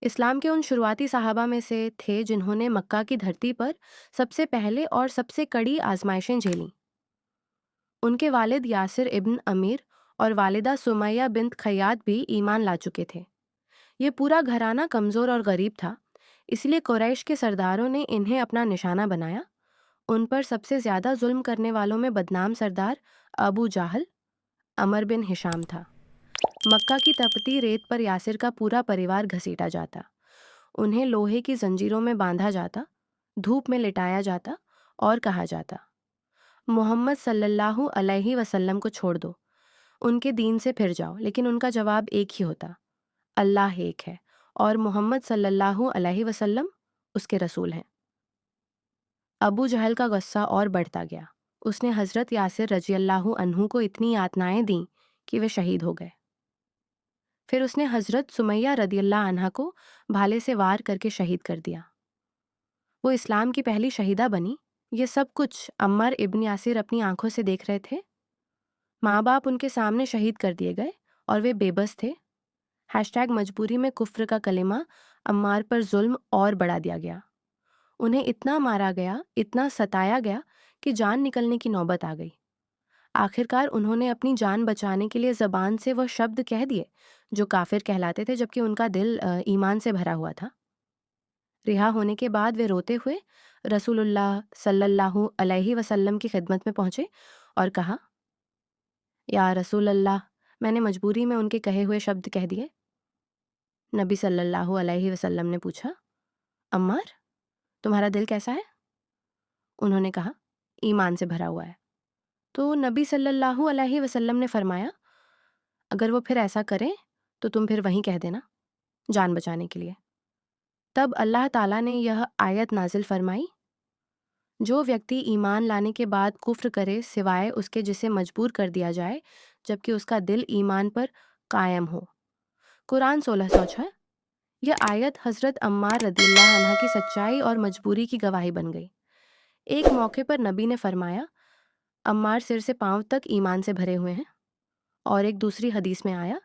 اسلام کے ان شروعاتی صحابہ میں سے تھے جنہوں نے مکہ کی دھرتی پر سب سے پہلے اور سب سے کڑی آزمائشیں جھیلیں۔ ان کے والد یاسر ابن امیر اور والدہ سمیہ بنت خیاط بھی ایمان لا چکے تھے۔ یہ پورا گھرانہ کمزور اور غریب تھا، اس لیے قریش کے سرداروں نے انہیں اپنا نشانہ بنایا۔ ان پر سب سے زیادہ ظلم کرنے والوں میں بدنام سردار ابو جہل، عمر بن ہشام تھا۔ مکہ کی تپتی ریت پر یاسر کا پورا پریوار گھسیٹا جاتا، انہیں لوہے کی زنجیروں میں باندھا جاتا، دھوپ میں لٹایا جاتا اور کہا جاتا، محمد صلی اللہ علیہ وسلم کو چھوڑ دو، ان کے دین سے پھر جاؤ۔ لیکن ان کا جواب ایک ہی ہوتا، اللہ ایک ہے اور محمد صلی اللہ علیہ وسلم اس کے رسول ہیں۔ ابو جہل کا غصہ اور بڑھتا گیا، اس نے حضرت یاسر رضی اللہ عنہ کو اتنی یاتنائیں دیں کہ وہ شہید ہو گئے۔ پھر اس نے حضرت سمیہ رضی اللہ عنہا کو بھالے سے وار کر کے شہید کر دیا۔ وہ اسلام کی پہلی شہیدہ بنی۔ یہ سب کچھ عمار ابن یاسر اپنی آنکھوں سے دیکھ رہے تھے۔ ماں باپ ان کے سامنے شہید کر دیے گئے اور وہ بے بس تھے۔ مجبوری میں کفر کا کلمہ عمار پر ظلم اور بڑھا دیا گیا۔ انہیں اتنا مارا گیا، اتنا ستایا گیا کہ جان نکلنے کی نوبت آ گئی۔ آخرکار انہوں نے اپنی جان بچانے کے لیے زبان سے وہ شبد کہہ دیے جو کافر کہلاتے تھے، جبکہ ان کا دل ایمان سے بھرا ہوا تھا۔ رہا ہونے کے بعد وہ روتے ہوئے رسول اللہ صلی اللہ علیہ وسلم کی خدمت میں پہنچے اور کہا، یا رسول اللہ، میں نے مجبوری میں ان کے کہے ہوئے شبد کہہ دیے۔ نبی صلی اللہ علیہ وسلم نے پوچھا، عمار، تمہارا دل کیسا ہے؟ انہوں نے کہا، ایمان سے بھرا ہوا ہے۔ تو نبی صلی اللہ علیہ وسلم نے فرمایا، اگر وہ پھر ایسا کریں تو تم پھر وہیں کہہ دینا، جان بچانے کے لیے۔ تب اللہ تعالیٰ نے یہ آیت نازل فرمائی، جو ویکتی ایمان لانے کے بعد کفر کرے سوائے اس کے جسے مجبور کر دیا جائے جبکہ اس کا دل ایمان پر قائم ہو۔ قرآن 1606۔ یہ آیت حضرت عمار رضی اللہ عنہ کی سچائی اور مجبوری کی گواہی بن گئی۔ ایک موقع پر نبی نے فرمایا، عمار سر سے پاؤں تک ایمان سے بھرے ہوئے ہیں، اور ایک دوسری حدیث میں آیا،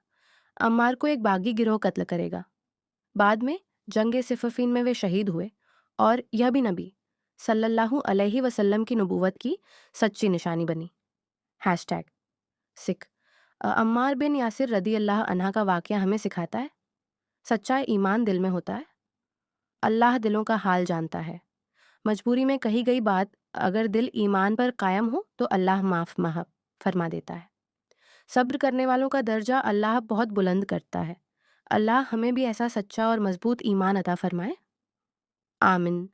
عمار کو ایک باغی گروہ قتل کرے گا۔ بعد میں جنگ صفین میں وہ شہید ہوئے، اور یہ بھی نبی صلی اللہ علیہ وسلم کی نبوت کی سچی نشانی بنی۔ سکھ۔ عمار بن یاسر رضی اللہ عنہ کا واقعہ ہمیں سکھاتا ہے، سچا ایمان دل میں ہوتا ہے، اللہ دلوں کا حال جانتا ہے۔ مجبوری میں کہی گئی بات اگر دل ایمان پر قائم ہو تو اللہ معاف فرما دیتا ہے۔ صبر کرنے والوں کا درجہ اللہ بہت بلند کرتا ہے۔ اللہ ہمیں بھی ایسا سچا اور مضبوط ایمان عطا فرمائے، آمین۔